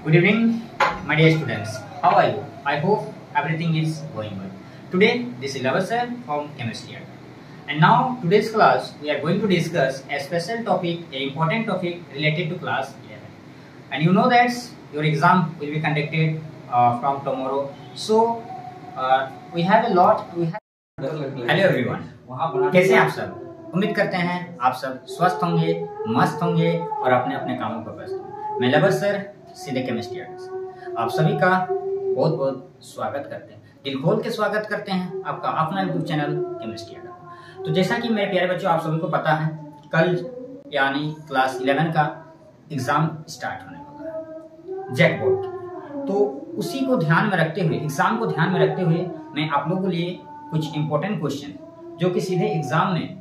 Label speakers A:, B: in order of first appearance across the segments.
A: Good evening, my dear students. How are you? I hope everything is going well. Today, this is Lavasar from Chemistry. And now, today's class, we are going to discuss a special topic, an important topic related to class 11. And you know that your exam will be conducted from tomorrow. So, we have a lot. Hello everyone. कैसे हैं आप सब? उम्मीद करते हैं आप सब स्वस्थ होंगे, मस्त होंगे और अपने अपने कामों पर व्यस्त होंगे। मैं लवसर सीधे केमिस्ट्री आप सभी का बहुत बहुत स्वागत करते हैं, दिल खोल के स्वागत करते हैं आपका अपना यूट्यूब चैनल केमिस्ट्री। तो जैसा कि मेरे प्यारे बच्चों आप सभी को पता है, कल यानी क्लास 11 का एग्जाम स्टार्ट होने वाला है जैक बोर्ड की। तो उसी को ध्यान में रखते हुए, एग्जाम को ध्यान में रखते हुए मैं आप लोगों के लिए कुछ इंपॉर्टेंट क्वेश्चन जो कि सीधे एग्जाम में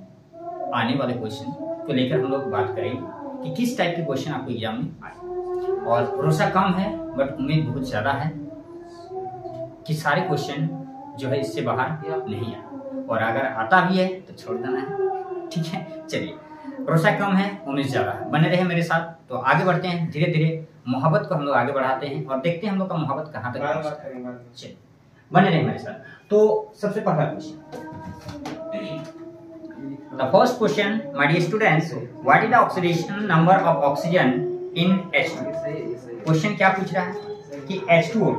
A: आने वाले क्वेश्चन को लेकर हम लोग बात करेंगे कि किस टाइप के क्वेश्चन आपको एग्जाम में आए। और भरोसा कम है बट उम्मीद बहुत ज्यादा है कि सारे क्वेश्चन जो है इससे बाहर नहीं आए, और अगर आता भी है तो छोड़ देना है, ठीक है। चलिए, भरोसा कम है, उम्मीद ज्यादा है। बने रहे मेरे साथ। तो आगे बढ़ते हैं, धीरे धीरे मोहब्बत को हम लोग आगे बढ़ाते हैं और देखते हैं हम लोग का मोहब्बत कहाँ तक पहुंचता है। चलिए, बने रहे मेरे साथ। तो सबसे पहला question, the first question, my dear students, what is the oxidation number of oxygen in H2? Question क्या पूछ रहा है कि H2O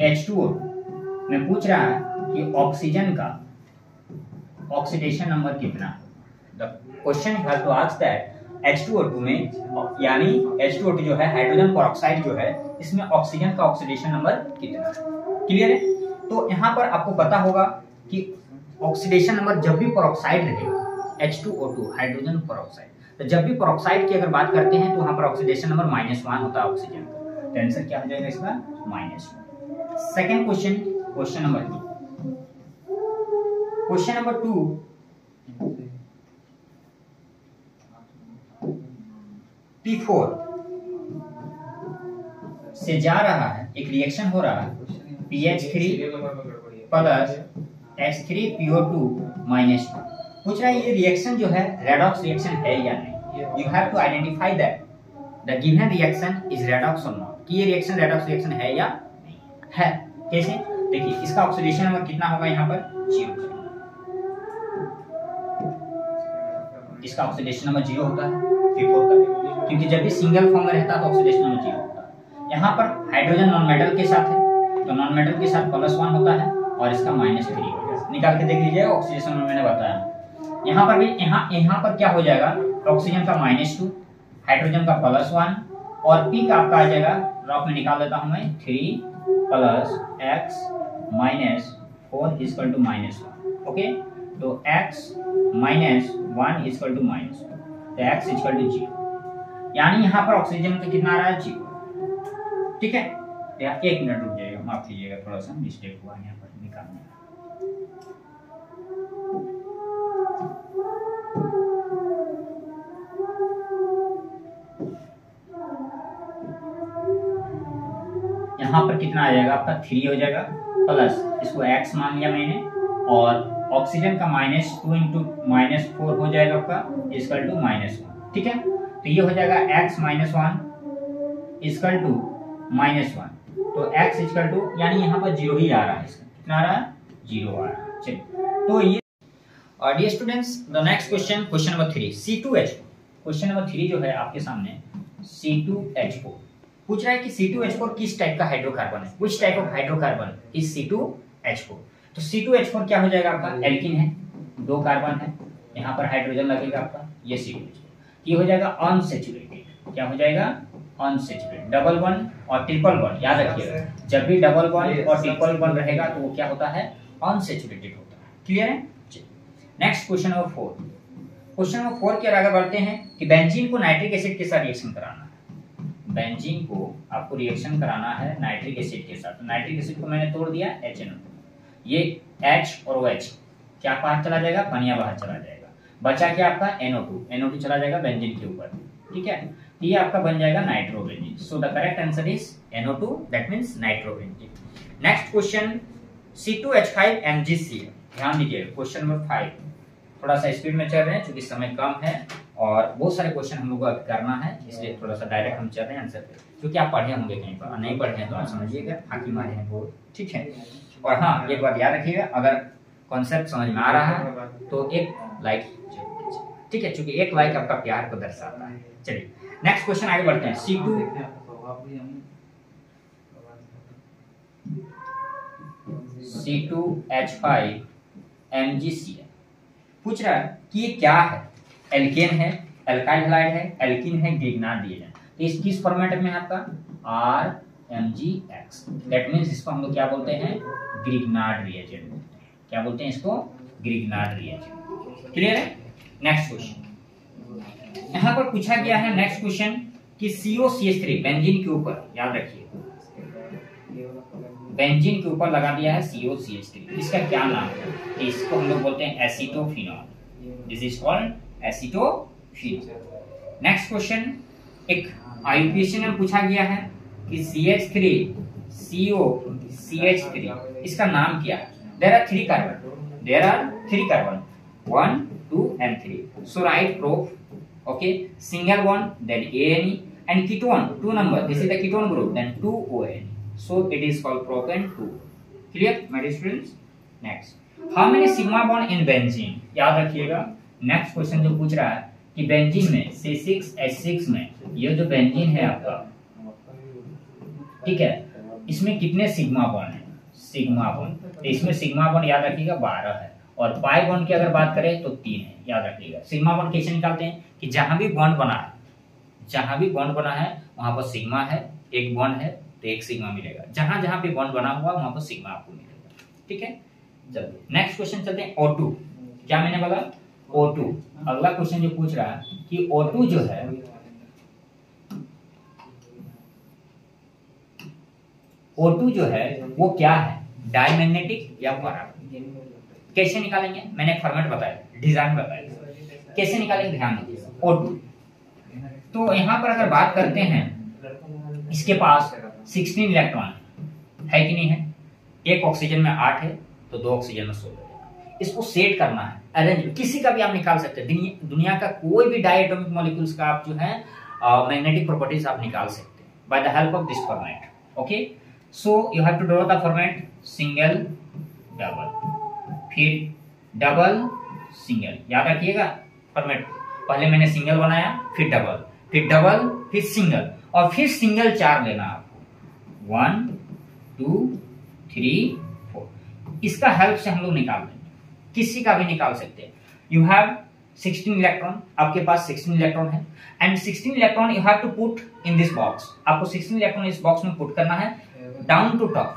A: H2O में पूछ रहा है कि ऑक्सीजन का ऑक्सीडेशन नंबर कितना। The question has to ask that H2O2 में यानी H2O2 जो है हाइड्रोजन पेरोक्साइड जो है, इसमें ऑक्सीजन का ऑक्सीडेशन नंबर कितना है। क्लियर है? तो यहाँ पर आपको पता होगा कि ऑक्सीडेशन नंबर जब भी पेरोक्साइड रहेगा, H2O2 हाइड्रोजन पेरोक्साइड, तो जब भी पेरोक्साइड की अगर बात करते हैं तो वहां पर ऑक्सीडेशन नंबर -1 होता है ऑक्सीजन का। तो आंसर क्या हो जाएगा इसका? -1। Second question, question number 2। Question number 2, P4 से जा रहा है, एक रिएक्शन हो रहा है PH3 प्लस H3PO2 -2। पूछ रहा है ये रिएक्शन जो है रेडॉक्स रिएक्शन है या नहीं। You have to identify that the given reaction is redox और नॉट, कि ये रिएक्शन रेडॉक्स रिएक्शन है या नहीं है। कैसे? देखिए, इसका ऑक्सीडेशन नंबर कितना होगा यहाँ पर? 0। इसका ऑक्सीडेशन नंबर 0 होता है P4 का, क्योंकि जब भी सिंगल फॉर्म में रहता है तो ऑक्सीडेशन नंबर 0 होता है। यहाँ पर हाइड्रोजन नॉन मेटल के साथ है तो नॉन मेटल के साथ +1 होता है और इसका -3 होता है। निकाल के देख लीजिएगा ऑक्सीडेशन नंबर मैंने बताया। यहाँ पर भी यहाँ पर क्या हो जाएगा, ऑक्सीजन का -2, हाइड्रोजन का +1 और P का आपका आ जाएगा, रफ में निकाल देता हूँ मैं, 3 + x - 4 = -1। ओके, तो x - 1 = -1, तो x = 0, यानी यहाँ पर ऑक्सीजन का कितना आ रहा है? 0। ठीक है, एक मिनट रुक जाइएगा, माफ कीजिएगा, थोड़ा सा मिस्टेक हुआ यहाँ पर निकालने में। यहाँ पर कितना आ जाएगा आपका? 3 हो जाएगा, प्लस इसको x मान लिया मैंने, और ऑक्सीजन का -2 × -4 हो जाएगा आपका =-1। ठीक है, तो ये हो जाएगा x - 1 =-1, तो x यानी यहाँ पर 0 ही आ रहा है। इसका कितना आ रहा है? 0 आ रहा है। चलिए, तो ये dear students, the next question, question number 3, C2H4। Question number 3 जो है आपके सामने, C2H4 पूछ रहा है कि C2H4 किस टाइप का हाइड्रोकार्बन है, which type of hydrocarbon is C2H4। तो C2H4 क्या हो जाएगा आपका? एल्कीन है, 2 कार्बन है, यहाँ पर हाइड्रोजन लगेगा आपका, ये C2H4। ये हो जाएगा अनसैचुरेटेड। क्या हो जाएगा? अनसैचुरेटेड। डबल बॉन्ड और ट्रिपल बॉन्ड याद रखिएगा, जब भी डबल बॉन्ड और ट्रिपल बॉन्ड रहेगा तो वो क्या होता है? अनसैचुरेटेड होता है। क्लियर है? Next question number 4। Question number 4 की आगे बढ़ते हैं कि बेंजीन को नाइट्रिक एसिड के साथ रिएक्शन कराना है। बेंजीन को आपको रिएक्शन कराना है नाइट्रिक एसिड के साथ। नाइट्रिक एसिड को मैंने तोड़ दिया HNO2, ये H और OH क्या बाहर चला जाएगा? पानिया बाहर चला जाएगा। बचा क्या आपका? NO2 चला जाएगा बेंजीन के ऊपर। ठीक है, ये आपका बन जाएगा nitrobenzene. So the correct answer is NO2, that means nitrobenzene. Next question C2H5MgCl। ध्यान दीजिए क्वेश्चन नंबर 5, थोड़ा सा स्पीड में चल रहे हैं क्योंकि समय कम है और बहुत सारे क्वेश्चन हम लोग को करना है, इसलिए थोड़ा सा डायरेक्ट हम चल रहे हैं आंसर पे, क्योंकि आप पढ़े होंगे कहीं पर, नहीं पढ़े हैं तो आप समझिएगा, फाकी मारे हैं वो, ठीक है। और हाँ, एक बात याद रखिएगा, अगर कॉन्सेप्ट समझ में आ रहा है तो एक लाइक जरूर कीजिए, ठीक है, क्योंकि एक लाइक आपका प्यार को दर्शाता है। चलिए नेक्स्ट क्वेश्चन आगे बढ़ते हैं। C2H5MgCl पूछ रहा है कि ये क्या है, एल्केन है, एल्काइल हैलाइड है, एल्कीन है, ग्रिग्नार्ड रिएजेंट। तो इस किस फॉर्मेट में आता RMgX, दैट मींस इसको हम लोग क्या बोलते हैं, ग्रिग्नार्ड रिएजेंट। क्या बोलते हैं इसको, ग्रिग्नार्ड रिएजेंट। क्लियर है। नेक्स्ट क्वेश्चन यहाँ पर पूछा गया है, नेक्स्ट क्वेश्चन कि COCH3 बेंजीन के ऊपर, याद रखिए बेंजीन के ऊपर लगा दिया है COCH3, इसका क्या नाम है, इसको हम लोग बोलते हैं acetophenol, this is called acetophenol. Next question एक आईयूपीएसी में पूछा गया है कि CH3 COCH3 इसका नाम क्या है। There are 3 carbon 1 2 and 3, so write proof, okay, single one then ANE and ketone 2 number, this is the ketone group, then 2 ONE, so it is called propane 2। clear my dear students। next, how many sigma bond in benzene, याद रखिएगा। Next question जो पूछ रहा है कि benzene में C6H6 में ये जो बेंजीन है आपका, ठीक है, इसमें कितने सिग्मा बॉन्ड है, सिग्मा बॉन्ड, तो इसमें सिग्मा बॉन्ड याद रखिएगा 12 है, और पाई बॉन्ड की अगर बात करें तो 3 है, याद रखिएगा। सिग्मा बॉन्ड कैसे निकालते हैं कि जहां भी बॉन्ड बना है वहां पर सिग्मा है, एक बॉन्ड है तो एक सिग्मा मिलेगा, जहां जहां पे बॉन्ड बना हुआ वहां पर सिग्मा आपको मिलेगा, ठीक है। चलिए नेक्स्ट क्वेश्चन चलते हैं। O2, क्या मैंने बोला O2, अगला क्वेश्चन जो पूछ रहा है कि O2 जो है, O2 जो है वो क्या है, डायमैग्नेटिक या पैरामैग्नेटिक। कैसे निकालेंगे, मैंने फॉर्मेट बताया, डिजाइन बताया, कैसे निकालेंगे ध्यान दीजिए। O2 तो यहाँ पर अगर बात करते हैं, इसके पास 16 इलेक्ट्रॉन है कि नहीं है, एक ऑक्सीजन में 8 है तो 2 ऑक्सीजन में 16 है। इसको सेट करना है, अरेंज, किसी का भी आप निकाल सकते हैं, दुनिया का कोई भी डायटोमिक मॉलिक्यूल्स का आप जो है मैग्नेटिक प्रॉपर्टीज आप निकाल सकते हैं by the help of this format. Okay, so you have to draw the format single double, फिर डबल सिंगल, याद रखिएगा फॉर्मेट, पहले मैंने सिंगल बनाया, फिर डबल, फिर डबल, फिर सिंगल, और फिर सिंगल 4 लेना आपको, 1 2 3 4। इसका हेल्प से हम लोग निकाल देंगे, किसी का भी निकाल सकते हैं। यू हैव 16 इलेक्ट्रॉन, आपके पास 16 इलेक्ट्रॉन है, and 16 electron you have to put in this box. आपको 16 इलेक्ट्रॉन इस बॉक्स में पुट करना है, डाउन टू टॉप,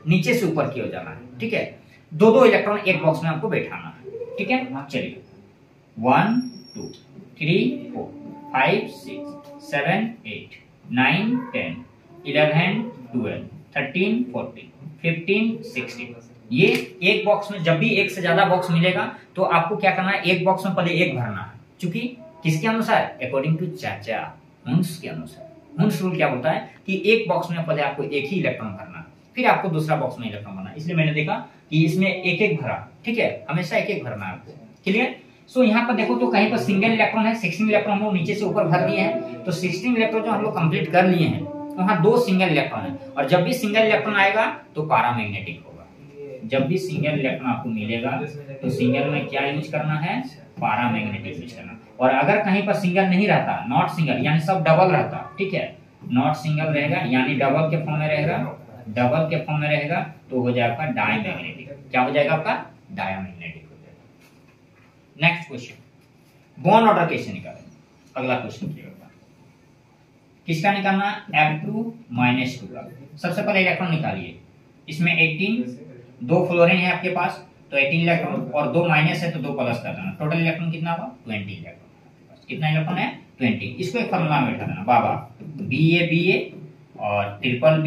A: नीचे से ऊपर की ओर जाना है, ठीक है। 2 इलेक्ट्रॉन एक बॉक्स में आपको बैठाना है, ठीक है। चलिए 1 2 3 4 5 6 7 8 9 10 11 12 13 14 15 16। ये एक बॉक्स में जब भी एक से ज्यादा बॉक्स मिलेगा तो आपको क्या करना है, एक बॉक्स में पहले एक भरना है, क्योंकि किसके अनुसार, अकॉर्डिंग टू चाचा हुंस के अनुसार। हुंस रूल क्या बोलता है कि एक बॉक्स में पहले आपको एक ही इलेक्ट्रॉन भरना, फिर आपको दूसरा बॉक्स में इलेक्ट्रॉन भरना। इसलिए मैंने देखा कि इसमें एक एक भरा, ठीक है, हमेशा एक एक भरना है आपको। क्लियर। सो यहाँ पर देखो तो कहीं पर सिंगल इलेक्ट्रॉन है, 16 इलेक्ट्रॉन हम लोग नीचे से ऊपर भर दिए हैं, तो 16 इलेक्ट्रॉन जो हम लोग कंप्लीट कर लिए हैं, वहाँ 2 सिंगल इलेक्ट्रॉन है, और जब भी सिंगल इलेक्ट्रॉन आएगा तो पैरामैग्नेटिक होगा। जब भी सिंगल इलेक्ट्रॉन आपको मिलेगा तो सिंगल में क्या यूज करना है, पैरामैग्नेटिक यूज करना। और अगर कहीं पर सिंगल नहीं रहता, नॉट सिंगल यानी सब डबल रहता, ठीक है, नॉट सिंगल रहेगा यानी डबल के फॉर्म में रहेगा, डबल के फॉर्म में रहेगा तो हो जाएगा डायमैग्नेटिक। क्या हो जाएगा आपका, डायमैग्नेटिक हो जाएगा। नेक्स्ट क्वेश्चन, बॉन्ड ऑर्डर कैसे निकालेंगे, अगला क्वेश्चन क्लियर होगा। किसका निकालना, F2 - 2 का। सबसे पहले इलेक्ट्रॉन निकालिए, इसमें 18, 2 फ्लोरीन है आपके पास तो 18 इलेक्ट्रॉन, और 2 माइनस है तो 2 प्लस कर देना, टोटल इलेक्ट्रॉन कितना होगा, 20 इलेक्ट्रॉन आपके पास। कितना इलेक्ट्रॉन है, 20। इसको एक फॉर्मूला में बैठा देना, बाबा BA और ट्रिपल B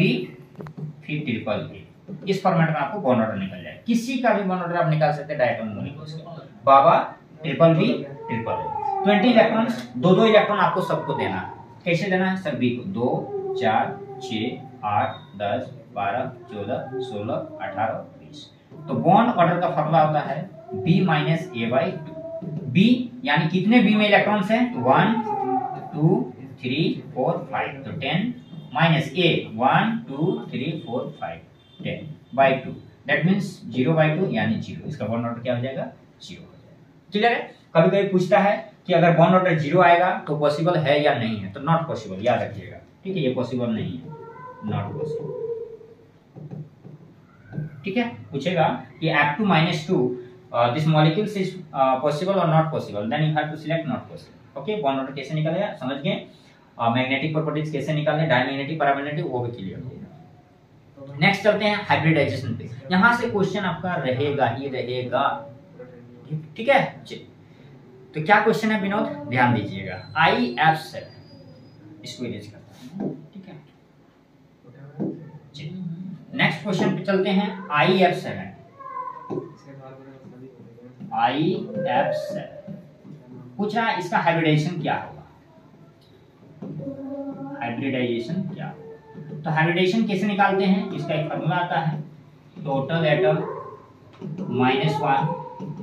A: फिर ट्रिपल B। इस फॉर्मेट में आपको बॉन्ड ऑर्डर निकल जाए, किसी का भी बॉन्ड ऑर्डर आप निकाल सकते हैं डायटोमिक मॉलिक्यूल्स का, बाबा triple B triple A। 20 electron, दो इलेक्ट्रॉन आपको सबको देना है। कैसे देना है सभी को? 2 4 6 8 10 12 14 16 18 20। तो बॉन्ड ऑर्डर का फॉर्मूला होता है B minus A by 2। B यानी कितने B में इलेक्ट्रॉन्स हैं? 1 2 3 4 5। तो 10 minus A 1 2 3 4 5 10 by 2, that means 0 by 2 यानी 0। इसका बॉन्ड ऑर्डर क्या हो जाएगा? 0 हो जाएगा। क्लियर है? कभी कभी पूछता है कि अगर बॉन्ड ऑर्डर 0 आएगा तो पॉसिबल है या नहीं है, तो नॉट पॉसिबल, याद रखिएगा। ठीक है, ये पॉसिबल नहीं है, नॉट पॉसिबल। ठीक है, पूछेगा कि F2 minus 2 this molecules is possible or not possible, then you have to select not possible। Okay, bond order कैसे निकालेगा समझ गए। मैग्नेटिक प्रॉपर्टीज कैसे निकालने, डायमैग्नेटिक पैरामैग्नेटिक, वो भी क्लियर हो गया। नेक्स्ट चलते हैं हाइब्रिडाइजेशन पे। यहां से क्वेश्चन आपका रहेगा ही रहेगा। ठीक है, तो क्या क्वेश्चन है विनोद, ध्यान दीजिएगा। IF7 इसको इरेज करते हैं। ठीक है, नेक्स्ट क्वेश्चन पे चलते हैं। IF7 पूछ रहा है इसका हाइब्रिडाइजेशन क्या होगा। हाइब्रिडाइजेशन क्या होगा, तो हाइब्रिडाइजेशन कैसे निकालते हैं, इसका एक फॉर्मूला आता है, total atom -1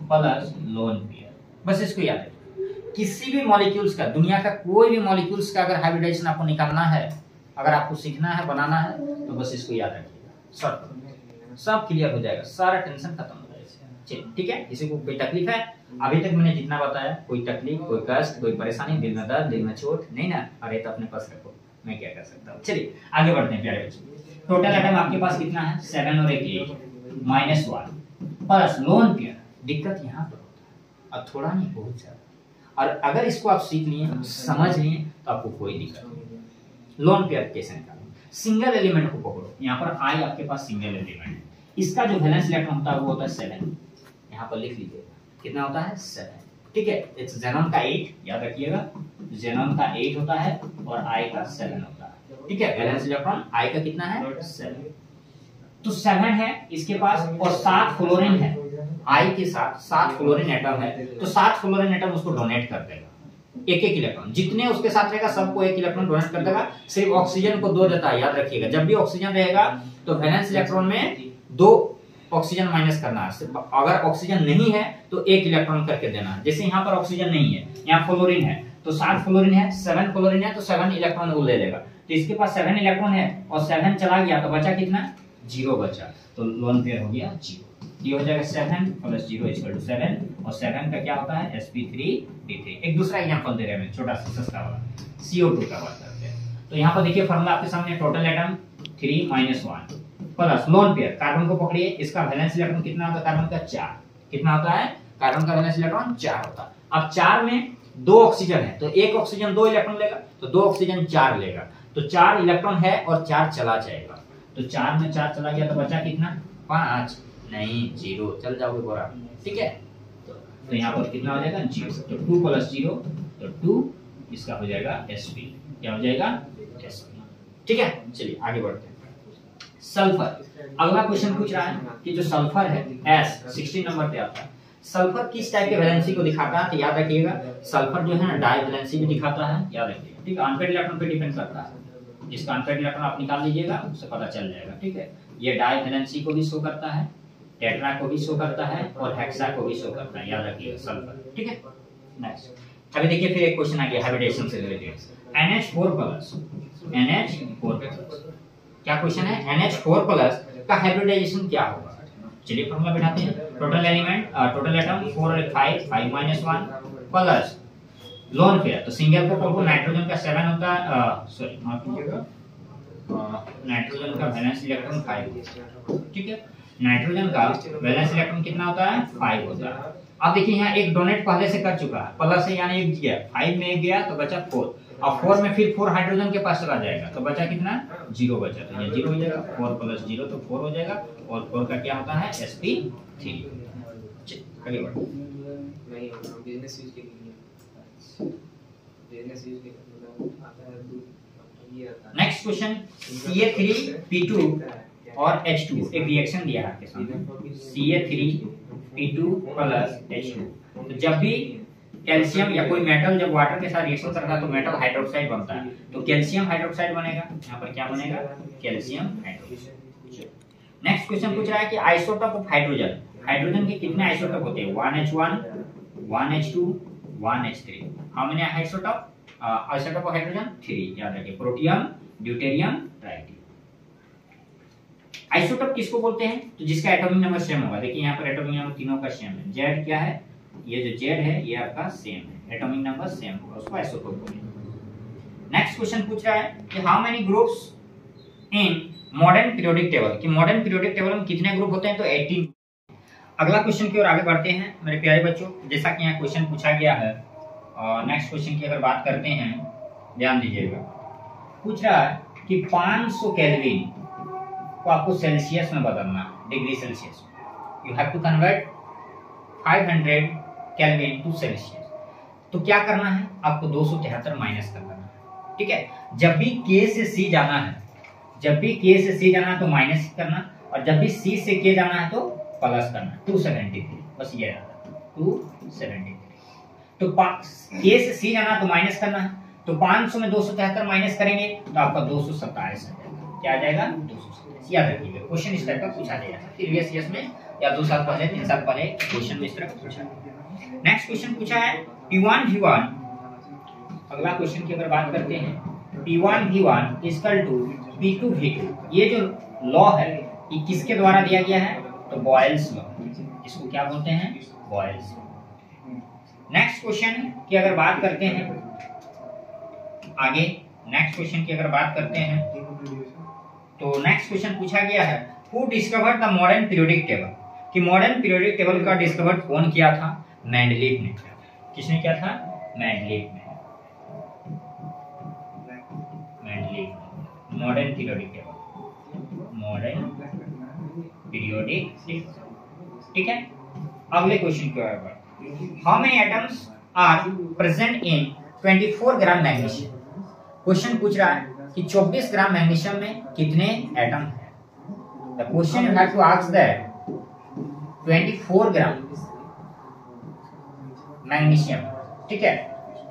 A: plus lone pair. बस इसको याद रखिए। किसी भी मॉलिक्यूल्स का, दुनिया का कोई भी मॉलिक्यूल्स का अगर हाइब्रिडाइजेशन आपको निकालना है, अगर आपको सीखना है, बनाना है, तो बस इसको याद रखिएगा। सब क्लियर हो जाएगा, सारा टेंशन खत्म हो जाएगा। ठीक है, किसी को कोई तकलीफ है? अभी तक मैंने जितना बताया, कोई तकलीफ, कोई कष्ट, कोई परेशानी, दिल में दर्द, दिल में चोट नहीं ना? अरे तो अपने पास रखो, मैं क्या कर सकता हूँ। चलिए आगे बढ़ते हैं प्यारे बच्चे। टोटल एटम आपके पास कितना है? 7 और 1 -1 प्लस लोन पेयर। दिक्कत यहाँ पर होता है, अब थोड़ा नहीं बहुत ज्यादा। और अगर इसको आप सीख लिए, समझ लिए, तो आपको कोई दिक्कत नहीं। लोन पेयर कैसे निकालें? सिंगल एलिमेंट को पकड़ो। यहाँ पर I आपके पास सिंगल एलिमेंट है, इसका जो वैलेंस इलेक्ट्रॉन होता है वो होता है 7। यहाँ पर लिख लीजिए कितना होता है? 7। ठीक है, इट्स जेनॉन का 8, याद रखिएगा, जेनॉन का 8 होता है और I का 7 होता है। ठीक है, वैलेंस इलेक्ट्रॉन I का कितना है? 7। तो 7 है इसके पास और 7 फ्लोरीन है। I के साथ 7 फ्लोरीन एटम है, तो 7 फ्लोरीन एटम उसको डोनेट कर देगा। एक इलेक्ट्रॉन जितने उसके साथ रहेगा सबको एक इलेक्ट्रॉन डोनेट कर देगा। सिर्फ ऑक्सीजन को 2 देता है, याद रखिएगा। जब भी ऑक्सीजन रहेगा तो वैलेंस इलेक्ट्रॉन में 2 ऑक्सीजन माइनस करना है। अगर ऑक्सीजन नहीं है तो 1 इलेक्ट्रॉन करके देना है। जैसे यहाँ पर ऑक्सीजन नहीं है, यहाँ फ्लोरीन है, तो 7 फ्लोरीन है, 7 फ्लोरीन है, तो 7 इलेक्ट्रॉन वो ले लेगा। तो इसके पास 7 इलेक्ट्रॉन है और 7 चला गया तो बचा कितना? 0 बचा। तो लोन पेयर हो गया 0। ये हो जाएगा 7 + 0 = 7 और 7 का क्या होता है? sp3d3। एक दूसरा एग्जांपल दे रहे हैं, छोटा सा सस्ता वाला, CO2 का बात करते हैं। तो यहाँ पर देखिए फॉर्मूला आपके सामने, total atom 3 - 1 plus lone pair. Carbon को पकड़िए, इसका वैलेंस इलेक्ट्रॉन कितना होता है? कार्बन का 4। कितना होता है? कार्बन का वैलेंस इलेक्ट्रॉन 4 होता है। अब 4 में 2 ऑक्सीजन है, तो 1 ऑक्सीजन 2 इलेक्ट्रॉन लेगा, तो 2 ऑक्सीजन 4 लेगा, तो 4 इलेक्ट्रॉन है और 4 चला जाएगा। तो 4 में 4 चला गया तो बचा कितना? 5 नहीं 0, चल जाओगे बोरा। ठीक है, तो यहाँ पर कितना हो जाएगा? 0। तो 2 + 0 तो 2, इसका हो जाएगा sp। क्या हो जाएगा? sp। ठीक है, चलिए आगे बढ़ते हैं। सल्फर, अगला क्वेश्चन पूछ रहा है कि जो सल्फर है S 16 नंबर पे आता है, सल्फर किस टाइप के वैलेंसी को दिखाता है? तो याद रखिएगा सल्फर जो है ना डाई वैलेंसी भी दिखाता है, याद रखिएगा। ठीक है, अनपेड इलेक्ट्रॉन पे डिपेंड करता है। इसका अनपेड इलेक्ट्रॉन आप निकाल लीजिएगा, उससे पता चल जाएगा। ठीक है, ये डाई वैलेंसी को भी शो करता है, टेट्रा को भी शो करता है और हेक्सा को भी शो करता है, याद रखिएगा सल्फर। ठीक है, नेक्स्ट अभी देखिए फिर एक क्वेश्चन आ गया हाइब्रिडेशन से रिलेटेड। NH4+, क्या क्वेश्चन है? NH4+ का हाइब्रिडाइजेशन क्या होगा? चलिए फॉर्मूला बिठाते हैं। टोटल एलिमेंट, टोटल एटम 4 और 5 -1 प्लस लोन पेयर। तो सिंगल को पकड़ो, नाइट्रोजन का 7 होता है, सॉरी माफ कीजिएगा, नाइट्रोजन का वैलेंस इलेक्ट्रॉन 5 होता है। ठीक है, नाइट्रोजन का वैलेंस इलेक्ट्रॉन कितना होता है? 5 होता है। अब देखिए यहाँ एक डोनेट पहले से कर चुका है, प्लस है यानी 1 गया, 5 में 1 गया तो बचा 4, और 4 में फिर 4 हाइड्रोजन के पास चला जाएगा तो बचा कितना? 0 बचा। तो ये 0 हो जाएगा, 4 + 0 तो 4 हो जाएगा, और 4 का क्या होता है? sp3। आगे बढ़ो। नहीं बिजनेस यूज के लिए, बिजनेस यूज के लिए आता है ये आता है। नेक्स्ट क्वेश्चन, Ca3P2 और H2 एक रिएक्शन दिया है आपके सामने, Ca3P2 + H2। तो जब भी कैल्शियम या कोई मेटल जब वाटर के साथ रिएक्शन करता है तो मेटल हाइड्रोक्साइड बनता है, तो कैल्शियम हाइड्रोक्साइड बनेगा। यहाँ पर क्या बनेगा? Calcium hydroxide. नेक्स्ट क्वेश्चन पूछ रहा है कि आइसोटोप ऑफ हाइड्रोजन, हाइड्रोजन के कितने आइसोटोप होते हैं? 1H1, 1H2, 1H3। How many isotope? Isotope of hydrogen 3, याद रखिए, प्रोटियम, ड्यूटेरियम, ट्राइटियम। आइसोटोप किसको बोलते हैं? तो जिसका एटॉमिक नंबर सेम होगा। देखिए यहाँ पर एटॉमिक नंबर तीनों का सेम है। जेड क्या है? ये जो जेड है ये आपका सेम है, एटॉमिक नंबर सेम होगा, उसको आइसोटोप बोलेंगे। नेक्स्ट क्वेश्चन पूछ रहा है कि how many groups in modern periodic table, कि मॉडर्न पीरियोडिक टेबल में कितने ग्रुप होते हैं? तो 18। अगला क्वेश्चन की ओर आगे बढ़ते हैं मेरे प्यारे बच्चों। जैसा कि यहाँ क्वेश्चन पूछा गया है, और नेक्स्ट क्वेश्चन की अगर बात करते हैं, ध्यान दीजिएगा। पूछ रहा है कि 500 केल्विन को आपको सेल्सियस में बदलना है, degree Celsius. You have to convert 500 Kelvin to Celsius. तो क्या करना है? आपको 273 माइनस करना है, ठीक है। जब भी K से C जाना है, जब भी K से C जाना है तो माइनस करना, और जब भी C से K जाना है तो प्लस करना। 273, बस ये रहा 273। तो K से C जाना तो माइनस करना है, तो 500 में 273 माइनस करेंगे तो आपका 227 आ जाएगा। क्या आ जाएगा? 227। याद रखिएगा, क्वेश्चन इस टाइप का पूछा जाएगा प्रीवियस ईयर्स में, या 2 साल पहले, 3 साल पहले क्वेश्चन में इस तरह का पूछा। नेक्स्ट क्वेश्चन पूछा है P1 V1। अगला क्वेश्चन की अगर बात करते हैं, P1 V1 equal to P2 V2। ये जो लॉ है ये किसके द्वारा दिया गया है? तो बॉयल्स लॉ। इसको क्या बोलते हैं? Boyle's law. नेक्स्ट क्वेश्चन की अगर बात करते हैं आगे, नेक्स्ट क्वेश्चन की अगर बात करते हैं तो नेक्स्ट क्वेश्चन पूछा गया है who discovered the modern periodic table, कि मॉडर्न पीरियोडिक टेबल का डिस्कवर कौन किया था? मेंडलीफ ने किया था। किसने किया था? मेंडलीफ ने। Mendeleev, modern periodic table, modern periodic table, ठीक है। अगले क्वेश्चन की ओर बढ़ते, how many atoms are present in 24 gram magnesium. Question पूछ रहा है कि 24 ग्राम मैग्नीशियम में कितने एटम है। The question you have to ask that 24 gram magnesium, ठीक है।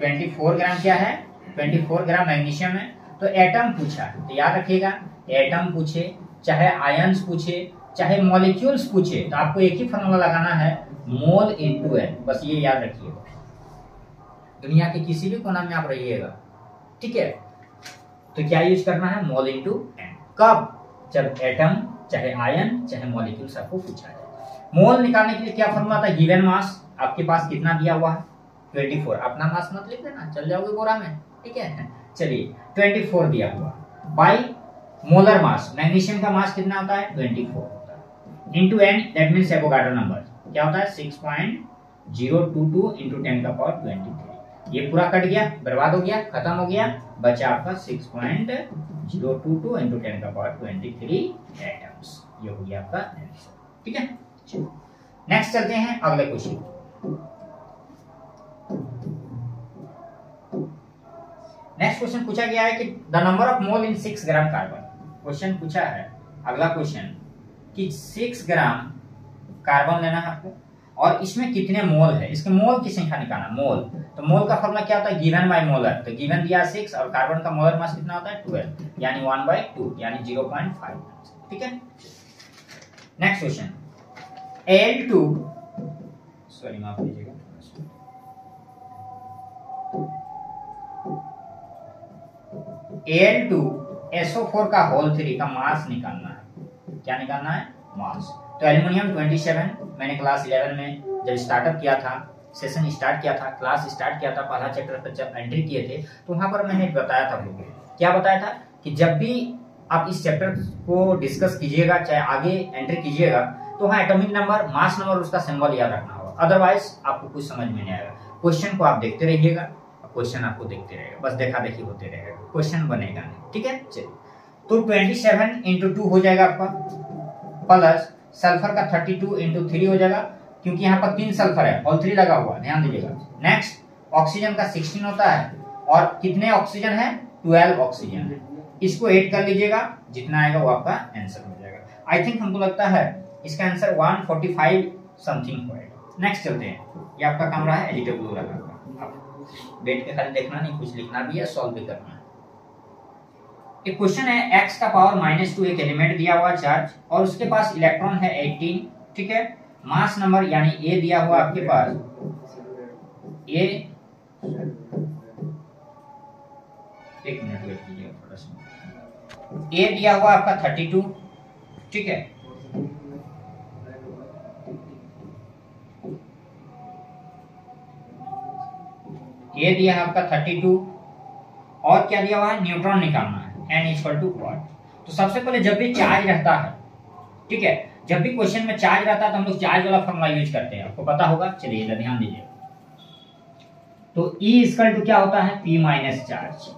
A: 24 ग्राम क्या है? 24 ग्राम मैग्नीशियम है। तो एटम पूछा, तो याद रखिएगा, एटम पूछे, चाहे आयंस पूछे, चाहे मॉलिक्यूल्स पूछे, तो आपको एक ही फॉर्मूला लगाना है, मोल इनटू एन। बस ये याद रखिएगा, दुनिया के किसी भी कोना में आप रहिएगा, ठीक है, तो क्या यूज करना है? मोल इनटू एन। कब? जब एटम, चाहे आयन, चाहे मॉलिक्यूल्स आपको पूछा जाए। मोल निकालने के लिए क्या फॉर्मूला था? गिवन मास, आपके पास कितना दिया हुआ है? 24। अपना मास मत लिख देना, चल जाओगे बोरा में, ठीक है। चलिए 24 दिया हुआ, बाई मोलर मास, मैग्नीशियम का मास कितना होता है? 24 होता है, into N, that means Avogadro number क्या होता है? 6.022 इंटू 10 का पावर 23। ये पूरा कट गया, बर्बाद हो गया, खत्म हो गया, बचा आपका 6.022 इंटू 10 का पावर 23 एटम्स। ये हो गया आपका आंसर, ठीक है। नेक्स्ट चलते हैं अगले क्वेश्चन। नेक्स्ट क्वेश्चन पूछा गया है कि the number of mole in 6 gram carbon. Question पूछा है अगला क्वेश्चन कि 6 ग्राम कार्बन लेना है आपको, और इसमें कितने मोल है, इसके मोल की संख्या निकालना। मोल, तो मोल का फॉर्मूला क्या होता है? Given by molar. तो गिवन दिया 6 और कार्बन का मोलर मास कितना होता है? 12, यानी 1/2 यानी 0.5, ठीक है। नेक्स्ट क्वेश्चन, Al2, सॉरी माफ कीजिएगा, Al2SO4 का होल 3 का मास निकालना है। क्या निकालना है? मास। तो एल्युमिनियम 27, मैंने क्लास 11 में जब स्टार्टअप किया था, सेशन स्टार्ट किया था, क्लास स्टार्ट किया था, पहला चैप्टर पर जब एंट्री किए थे, तो वहां पर मैंने बताया था लोगों को, क्या बताया था कि जब भी आप इस चैप्टर को डिस्कस कीजिएगा, चाहे आगे एंट्री कीजिएगा, तो वहाँ एटॉमिक नंबर, मास नंबर, उसका सिंबल याद रखना होगा, अदरवाइज आपको कुछ समझ में नहीं आएगा। क्वेश्चन को आप देखते रहिएगा, क्वेश्चन आपको देखते रहेगा, बस देखा देखी होते रहेगा, क्वेश्चन बनेगा नहीं, ठीक है। चलिए, तो 27 इंटू 2 हो जाएगा आपका, प्लस सल्फर का 32 इंटू 3 हो जाएगा, क्योंकि यहाँ पर 3 सल्फर है और 3 लगा हुआ, ध्यान दीजिएगा। नेक्स्ट, ऑक्सीजन का 16 होता है, और कितने ऑक्सीजन है? 12 ऑक्सीजन है। इसको ऐड कर लीजिएगा, जितना आएगा वो आपका आंसर हो जाएगा। आई थिंक हमको लगता है इसका आंसर 145 समथिंग होगा। नेक्स्ट चलते हैं, ये आपका काम रहा है एडिटर ब्लू रखा हुआ। बैठ के खाली देखना नहीं, कुछ लिखना भी है, सॉल्व भी करना है। एक क्वेश्चन है x का पावर -2 एक एलिमेंट दिया हुआ चार्ज और उसके पास इलेक्ट्रॉन है 18, ठीक है। मास नंबर यानी a दिया हुआ आपके पास a, एक मिनट वेट कीजिएगा थोड़ा सा, a दिया हुआ आपका 32, ठीक है। a दिया है आपका 32 और क्या दिया हुआ है, न्यूट्रॉन निकालना है, n = what। तो सबसे पहले जब भी चार्ज रहता है, ठीक है, जब भी क्वेश्चन में चार्ज रहता है तो हम लोग चार्ज वाला फॉर्मूला यूज करते हैं, आपको पता होगा। चलिए इधर ध्यान दीजिए। तो E = क्या होता है, P माइनस चार्ज।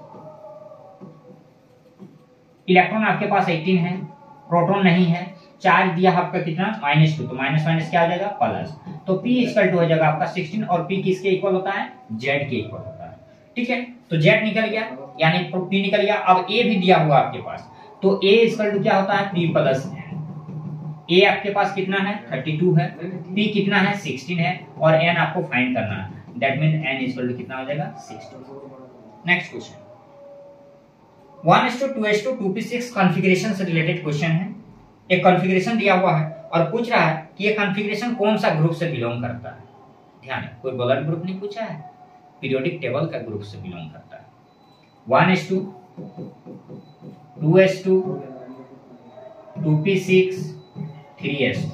A: इलेक्ट्रॉन आपके पास 18 है, प्रोटॉन नहीं है, चार्ज दिया आपका कितना, -2, तो माइनस माइनस क्या हो जाएगा, प्लस। तो P = हो जाएगा आपका 16 और P किसके इक्वल होता है, Z के इक्वल होता है, ठीक है। तो Z निकल गया यानी P निकल गया। अब A भी दिया हुआ आपके पास, तो A = क्या होता है, P + N। A आपके पास कितना है, 32 है, P कितना है, 16 है और N आपको फाइंड करना है। दैट मीन N = कितना हो जाएगा, 16। नेक्स्ट क्वेश्चन 1:2:2p6 कॉन्फ़िगरेशन से रिलेटेड क्वेश्चन है। एक कॉन्फ़िगरेशन दिया हुआ है और पूछ रहा है कि ये कॉन्फ़िगरेशन कौन सा ग्रुप से बिलोंग करता है। ध्यान है, कोई ब्लड ग्रुप नहीं पूछा है, पीरियोडिक टेबल का ग्रुप से बिलोंग करता है। 1:2, 2:2, 2p6, 3:2।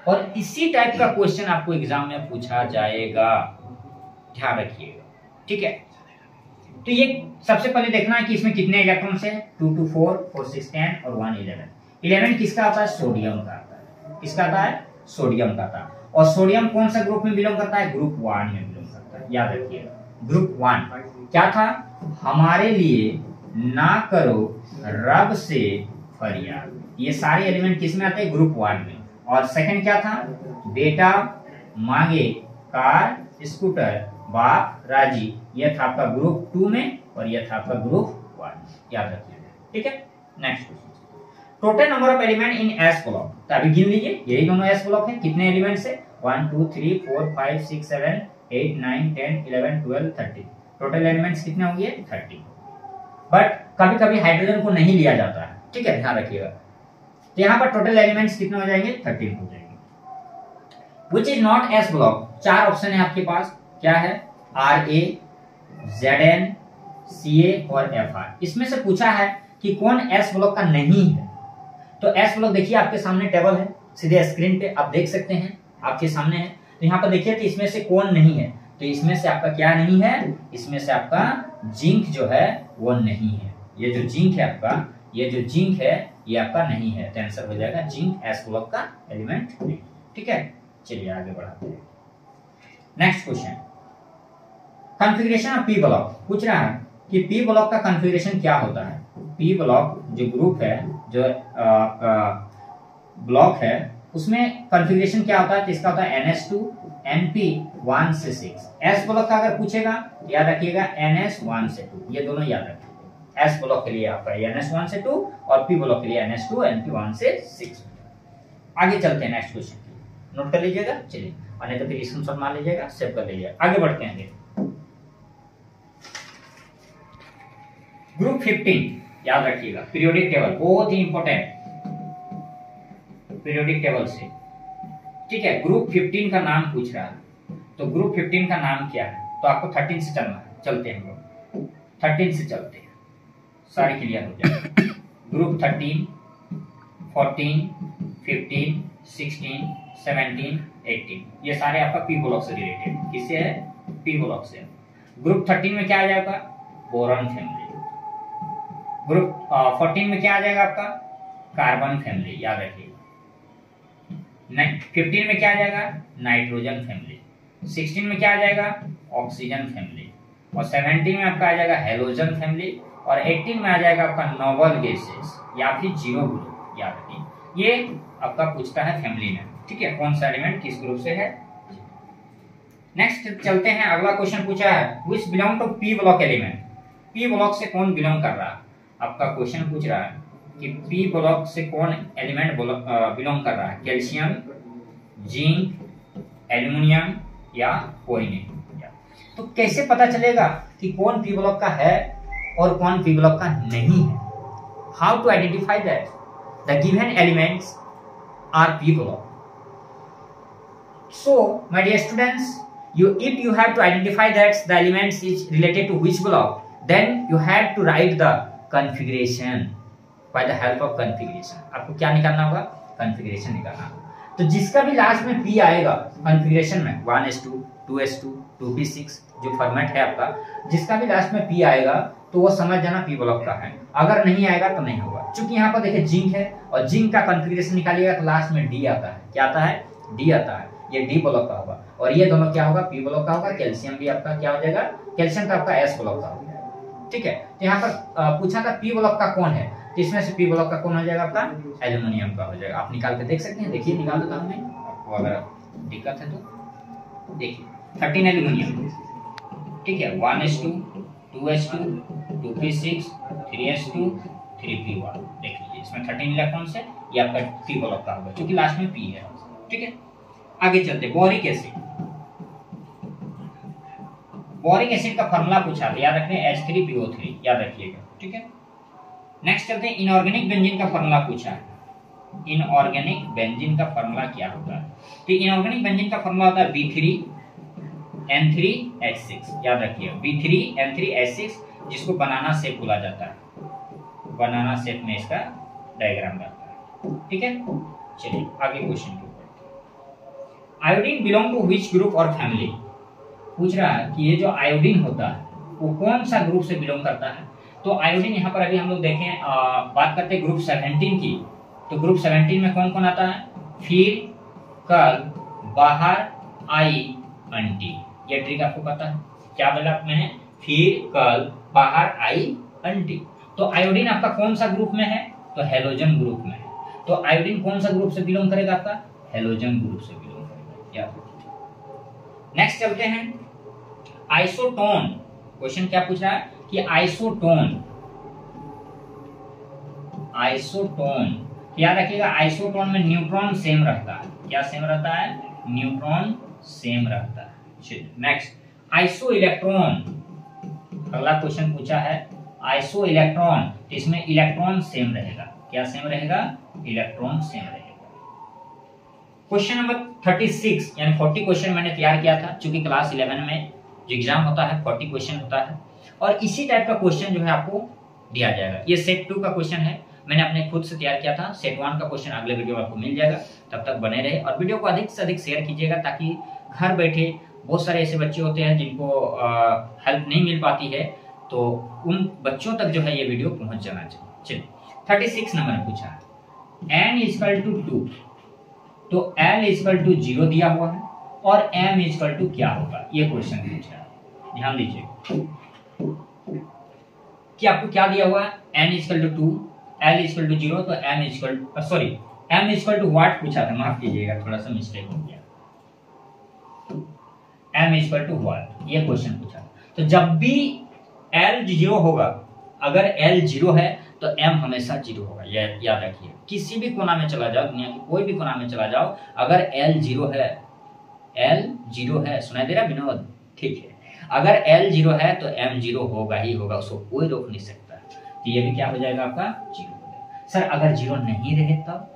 A: और इसी टाइप का क्वेश्चन आपको एग्जाम में पूछा जाएगा, ध्यान रखिएगा, ठीक है। तो ये सबसे पहले देखना है कि इसमें कितने इलेक्ट्रॉन्स हैं, 2 2 4 4 6 10 और 1 11। 11 किसका आता है, सोडियम का आता है। किसका आता है, सोडियम का आता है। और सोडियम कौन सा ग्रुप में बिलोंग करता है, ग्रुप 1 में बिलोंग करता है, याद रखिएगा। ग्रुप 1 क्या था, हमारे लिए ना करो रब से फरियाद। ये सारे एलिमेंट किस में आते हैं, ग्रुप 1 में। और सेकंड क्या था, बेटा मांगे कार स्कूटर बाप राजी, ये था आपका ग्रुप 2 में और ये था आपका ग्रुप 1, याद रखिएगा, ठीक है। Next question, total number of element in S block. तो अभी गिन लीजिए, यही दोनों एस ब्लॉक है, कितने एलिमेंट्स है, 1 2 3 4 5 6 7 8 9 10 11 12 13। टोटल एलिमेंट्स कितने होंगे, 30। बट कभी कभी हाइड्रोजन को नहीं लिया जाता है, ठीक है, ध्यान रखिएगा। तो यहाँ पर टोटल एलिमेंट्स कितने हो जाएंगे, 13 हो जाएंगे। Which is not S block, 4 option है आपके पास, क्या है, RA, ZN, CA और FR। इसमें से पूछा है कि कौन S ब्लॉक का नहीं है। तो S ब्लॉक देखिए आपके सामने टेबल है, सीधे स्क्रीन पे आप देख सकते हैं, आपके सामने है। तो यहाँ पर देखिए तो इसमें से कौन नहीं है, तो इसमें से आपका क्या नहीं है, इसमें से आपका जिंक जो है वो नहीं है। ये जो जिंक है आपका, ये जो जिंक है ये आपका नहीं है, तो आंसर हो जाएगा जिंक S ब्लॉक का एलिमेंट नहीं, ठीक है। चलिए आगे बढ़ाते हैं। Next question, configuration of P block. पूछ रहा है कि पी ब्लॉक का कॉन्फ़िगरेशन क्या होता है। पी ब्लॉक जो ग्रुप है, जो ब्लॉक है, उसमें कॉन्फ़िगरेशन क्या होता है, तो इसका होता है NS2 NP 1 से 6। S ब्लॉक का अगर पूछेगा याद रखिएगा NS 1 से 2, ये दोनों याद रखिएगा। S ब्लॉक के लिए आपका NS 1 से 2 और P ब्लॉक के लिए NS2 NP 1 से 6। आगे चलते हैं नेक्स्ट क्वेश्चन, नोट कर लीजिएगा। चलिए, और नहीं तो फिर स्क्रीनशॉट मार लीजिएगा, सेव कर लीजिएगा। आगे बढ़ते हैं। ग्रुप 15 याद रखिएगा, पीरियोडिक टेबल बहुत ही इंपॉर्टेंट, पीरियोडिक टेबल से, ठीक है। ग्रुप 15 का नाम पूछ रहा है, तो ग्रुप 15 का नाम क्या है, तो आपको 13 से चलना है। चलते हैं हम लोग 13 से चलते हैं, सारी क्लियर हो जाए। ग्रुप 13, 14, 15, 16, 17, 18, ये सारे आपका पी ब्लॉक से रिलेटेड, किससे है, पी ब्लॉक से। ग्रुप 13 में क्या आ जाएगा, बोरॉन फैमिली। ग्रुप 14 में क्या आ जाएगा आपका, कार्बन फैमिली, याद रखिएगा। 15 में क्या आ जाएगा, नाइट्रोजन फैमिली। 16 में क्या आ जाएगा, ऑक्सीजन फैमिली। और 17 में आपका आ जाएगा हेलोजन फैमिली। और 18 में आ जाएगा आपका नोबल गैसेस या फिर जीरो ग्रुप, याद रखिए। ये आपका पूछता है फैमिली में, ठीक है, कौन सा एलिमेंट किस ग्रुप से है। नेक्स्ट चलते हैं, अगला क्वेश्चन पूछा है which belong to P block element. P block से कौन बिलोंग कर रहा है, आपका क्वेश्चन पूछ रहा है कि पी ब्लॉक से कौन एलिमेंट बिलोंग कर रहा है, कैल्शियम, जिंक, एल्युमिनियम या कोइनियम। तो कैसे पता चलेगा कि कौन पी ब्लॉक का है और कौन पी ब्लॉक का नहीं है? How to identify that the given elements are P block? So, my dear students, if you have to identify that the elements is related to which block, then you have to write the configuration by the help of configuration. आपको क्या निकालना होगा? configuration निकालना होगा। तो जिसका भी last में P आएगा configuration में 1s2, 2s2, 2p6 जो फॉर्मेट है आपका, जिसका भी लास्ट में P आएगा तो वो समझ जाना P ब्लॉक का है। अगर नहीं आएगा तो नहीं होगा। चूंकि यहाँ पर देखिए जिंक है और जिंक का configuration निकालिएगा तो लास्ट में D आता है। क्या आता है? D आता है। ये डी ब्लॉक का होगा और ये दोनों क्या होगा? पी ब्लॉक का होगा। कैल्शियम भी आपका क्या हो जाएगा? कैल्शियम तो आपका एस ब्लॉक का होगा। ठीक है, तो यहाँ पर पूछा था पी ब्लॉक का कौन है, तो इसमें से पी ब्लॉक का कौन हो जाएगा? आपका एल्यूमिनियम का हो जाएगा। आप निकाल के देख सकते हैं। देखिए निकाल देता हूं मैं आपको, अगर दिक्कत है तो देखिए 13 एल्यूमिनियम। ठीक है, 1s2, 2s2, 2p6, 3s2, 3p1। देखिए इसमें 13 इलेक्ट्रॉन्स है, ये आपका पी ब्लॉक का होगा क्योंकि लास्ट में पी है। ठीक है, आगे चलते। बोरिक एसिड, बोरिक एसिड का फार्मूला पूछा था, याद रखना H3PO3, याद रखिएगा। ठीक है, नेक्स्ट चलते हैं। इनऑर्गेनिक बेंजीन का फार्मूला पूछा है। इनऑर्गेनिक बेंजीन का फार्मूला क्या होता है? तो इनऑर्गेनिक बेंजीन का फार्मूला होता है B3N3H6, याद रखिए B3N3H6, जिसको बनाना शेप बोला जाता है। बनाना शेप में इसका डायग्राम रहता है। ठीक है, चलिए आगे क्वेश्चन को। Iodine belong to which group और फैमिली? पूछ रहा है कि ये जो आयोडीन होता है वो कौन सा ग्रुप से बिलोंग करता है। तो आयोडीन यहाँ पर अभी हम लोग देखें, बात करते हैं ग्रुप 17 की। तो ग्रुप 17 में कौन कौन आता है? फिर, कल, बाहर, आई, अंटी। ये ट्रिक आपको पता है क्या बोला मैंने? फिर, कल, बाहर, आई, अंटी। तो आयोडीन आपका कौन सा ग्रुप में है? तो हेलोजन ग्रुप में है। तो आयोडीन कौन सा ग्रुप से बिलोंग करेगा? आपका हेलोजन ग्रुप से। नेक्स्ट चलते हैं। आइसोटोन, क्वेश्चन क्या पूछ रहा है कि आइसोटोन, आइसोटोन याद रखिएगा, आइसोटोन में न्यूट्रॉन सेम रहता है। क्या सेम रहता है? न्यूट्रॉन सेम रहता है। नेक्स्ट, आइसो इलेक्ट्रॉन, अगला क्वेश्चन पूछा है आइसो इलेक्ट्रॉन, इसमें इलेक्ट्रॉन सेम रहेगा। क्या सेम रहेगा? इलेक्ट्रॉन सेम रहेगा। क्वेश्चन नंबर 36 यानी 40 क्वेश्चन मैंने तैयार किया था, चूंकि क्लास 11 में जो एग्जाम होता है 40 क्वेश्चन होता है और इसी टाइप का क्वेश्चन जो है आपको दिया जाएगा। ये सेट 2 का क्वेश्चन है, मैंने अपने खुद से तैयार किया था। सेट 1 का क्वेश्चन अगले वीडियो में आपको मिल जाएगा, तब तक बने रहे और वीडियो को अधिक से अधिक शेयर कीजिएगा, ताकि घर बैठे बहुत सारे ऐसे बच्चे होते हैं जिनको हेल्प नहीं मिल पाती है, तो उन बच्चों तक जो है ये वीडियो पहुंच जाना चाहिए। चलिए 36 नंबर में पूछा है n इक्वल टू 2, तो L इक्वल टू 0 दिया हुआ है और M इक्वल टू क्या होगा, ये क्वेश्चन पूछा है। ध्यान दीजिए कि आपको क्या दिया हुआ है, n equal to 2, L equal to 0, तो M इक्वल टू व्हाट पूछा था, माफ कीजिएगा थोड़ा सा मिस्टेक हो गया, M इक्वल टू व्हाट, ये क्वेश्चन पूछा। तो जब भी L 0 होगा, अगर L 0 है तो M हमेशा 0 होगा, याद रखिए। किसी भी कोना में चला जाओ, दुनिया की कोई भी कोना में चला जाओ, अगर L 0 है, L 0 है, सुनाई दे रहा विनोद? ठीक है, अगर L 0 है तो M 0 होगा ही होगा, उसको कोई रोक नहीं सकता। तो ये भी क्या हो जाएगा आपका 0 हो जाएगा। सर अगर 0 नहीं रहे तब?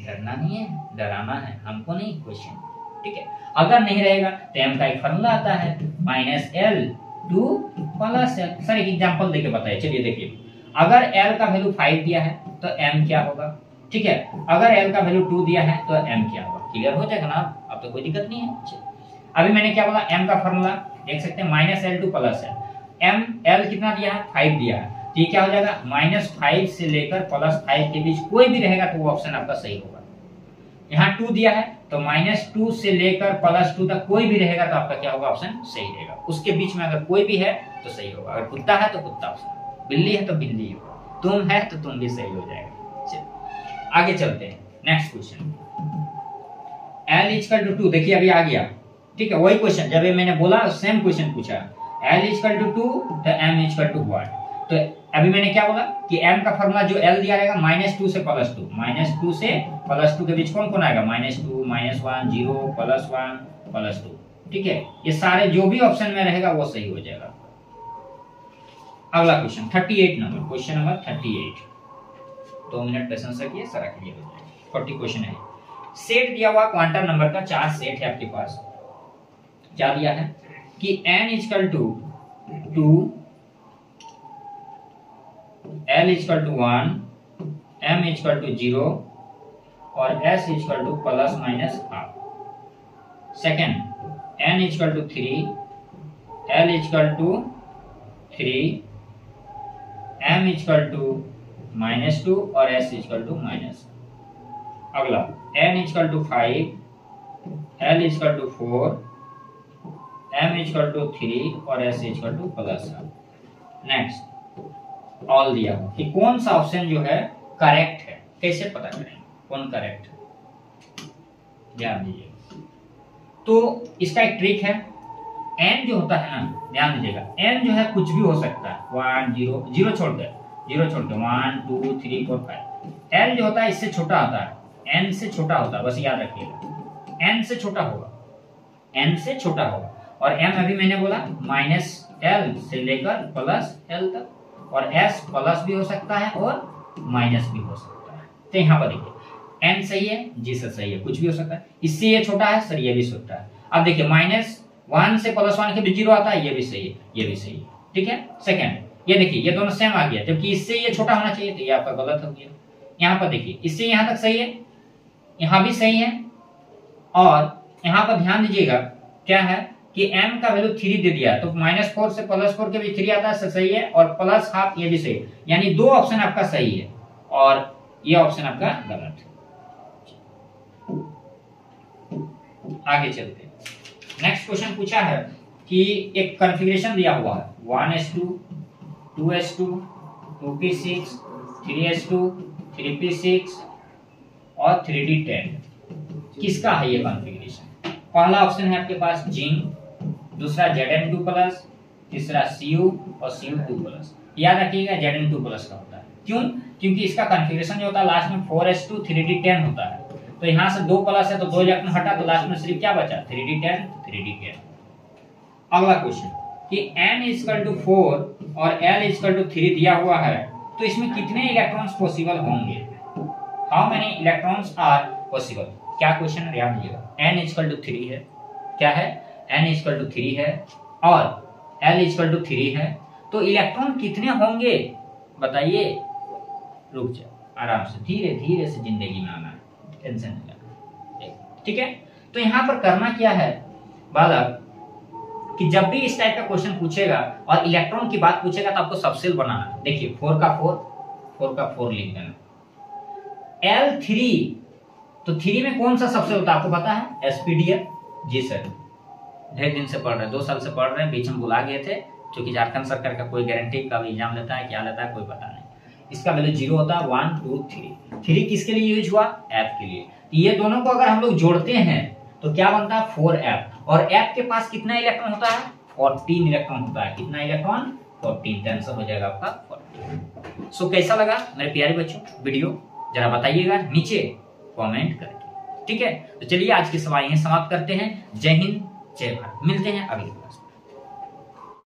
A: डरना नहीं है, डराना है हमको नहीं, क्वेश्चन। ठीक है, अगर नहीं रहेगा तो M का एक फॉर्मूला आता है -L two plus L। Sir एक एग्जांपल देके बताइए। चलिए देखिए, अगर L का वैल्यू 5 दिया है तो M क्या होगा? ठीक है, अगर L का वैल्यू 2 दिया है तो M क्या होगा? क्लियर हो जाएगा ना, अब तो कोई दिक्कत नहीं है। अभी मैंने क्या बोला, M का फॉर्मूला देख सकते हैं -L two plus L। M L कितना दिया है? 5 दिया है, तो ये क्या हो जाएगा -5 से लेकर +5 के बीच कोई भी रहेगा तो वो ऑप्शन आपका सही होगा। यहाँ 2 दिया है तो -2 से लेकर +2 तक कोई भी रहेगा तो आपका क्या होगा, ऑप्शन सही रहेगा। उसके बीच में अगर कोई भी है तो सही होगा, अगर कुत्ता है तो कुत्ता ऑप्शन, बिल्ली है तो बिल्ली होगा, तुम है तो तुम भी सही हो जाएगा। चलिए आगे चलते हैं। Next question, L equal to 2, देखिए अभी आ गया। ठीक है, वही क्वेश्चन जब मैंने बोला सेम क्वेश्चन पूछा, L इक्वल टू 2 तो M इक्वल टू व्हाट। तो अभी मैंने क्या बोला कि M का फॉर्मूला जो L दिया रहेगा -2 से +2, -2 से +2 के बीच कौन कौन आएगा, -2, -1, 0, +1, +2। ठीक है, ये सारे जो भी ऑप्शन में रहेगा वो सही हो जाएगा। अगला question 38 number, question number 38। 2 minute patience रखिए, सारा क्लियर हो जाएगा। 40 क्वेश्चन है। सेट दिया हुआ क्वांटम नंबर का 4 सेट है आपके पास। क्या दिया है कि n equal to 2, l equal to 1, m equal to 0 और s equal to plus minus half. Second, n equal to 3, l equal to 3, m equal to -2 और s इक्वल टू माइनस। अगला n equal to 5, l equal to 4, m equal to 3 और s equal to plus half. Next all दिया हो कि कौन सा option जो है करेक्ट है, कैसे पता करें कौन करेक्ट है, ध्यान दीजिए। तो इसका एक ट्रिक है, n जो होता है ना, ध्यान दीजिएगा, n जो है कुछ भी हो सकता है, 1 0 0 छोड़ दे, 1 2 3 4 5। l जो होता है इससे छोटा होता है, n से छोटा होता है, बस याद रखिएगा, n से छोटा होगा, n से छोटा होगा। और m अभी मैंने बोला -l से लेकर +l तक, और s प्लस भी हो सकता है और माइनस भी हो सकता है। तो यहाँ पर देखिए n सही है, जी सर सही है, कुछ भी हो सकता है। इससे ये छोटा है सर, ये भी छोटा है। अब देखिए -1 से +1 के भी 0 आता है, ये भी सही है, ये भी सही है, ठीक है। सेकंड, ये देखिए ये दोनों सेम आ गया, जबकि इससे ये छोटा होना चाहिए, तो ये आपका गलत हो गया। यहाँ पर देखिए इससे यहाँ तक सही है, यहाँ भी सही है, और यहाँ पर ध्यान दीजिएगा क्या है कि m का वैल्यू 3 दे दिया, तो -4 से +4 के भी 3 आता है, सही है, और प्लस हाफ ये भी सही है। यानी 2 ऑप्शन आपका सही है और ये ऑप्शन आपका गलत है। आगे चलते हैं। नेक्स्ट क्वेश्चन पूछा है कि एक कॉन्फ़िगरेशन दिया हुआ है 1s2 2s2 2p6 3s2 3p6 और 3d10। किसका है ये कॉन्फ़िगरेशन? पहला ऑप्शन है आपके पास जिंक, दूसरा Zn2+, तीसरा Cu और Cu2+। याद रखिएगा Zn2+ का होता है, क्यों? क्योंकि इसका कॉन्फ़िगरेशन जो होता है लास्ट में 4s2 3d10 होता है। तो यहाँ से 2 प्लस है तो 2 इलेक्ट्रॉन हटा, तो लास्ट में सिर्फ क्या बचा 3d10 3d10। अगला क्वेश्चन कि n = 4 और l = 3 दिया हुआ है, तो इसमें कितने इलेक्ट्रॉन्स पॉसिबल होंगे? How many electrons are possible? क्या क्वेश्चन है, ध्यान दीजिएगा। n = 3 है, क्या है, n = 3 है और l = 3 है, तो इलेक्ट्रॉन कितने होंगे बताइए। रुक जाओ, आराम से धीरे धीरे से जिंदगी में आना है, टेंशन नहीं लेना, ठीक है। तो यहाँ पर करना क्या है बालक, कि जब भी इस टाइप का क्वेश्चन पूछेगा और इलेक्ट्रॉन की बात पूछेगा तो आपको सबसेल बनाना। देखिए 4 का 4 लिख देना। L3, तो 3 में कौन सा सबसेल होता है आपको पता है? sp-d-f। जी सर, ढेर दिन से पढ़ रहे हैं, 2 साल से पढ़ रहे हैं, बीच में भुला गए थे, क्योंकि झारखंड सरकार का कोई गारंटी का एग्जाम लेता है, क्या लेता है कोई पता नहीं। इसका वैल्यू 0 होता है, 1 2 3। 3 किसके लिए यूज हुआ? f के लिए। ये दोनों को अगर हम लोग जोड़ते हैं तो क्या बनता है 4f, और f के पास कितना इलेक्ट्रॉन होता है? 14 इलेक्ट्रॉन होता है। कितना इलेक्ट्रॉन? 14। आंसर हो जाएगा आपका 14। सो कैसा लगा मेरे प्यारे बच्चों वीडियो, जरा बताइएगा नीचे कमेंट करके, ठीक है। तो चलिए आज की सवाल यहीं समाप्त करते हैं। जय हिंद, जय भारत। मिलते हैं अगली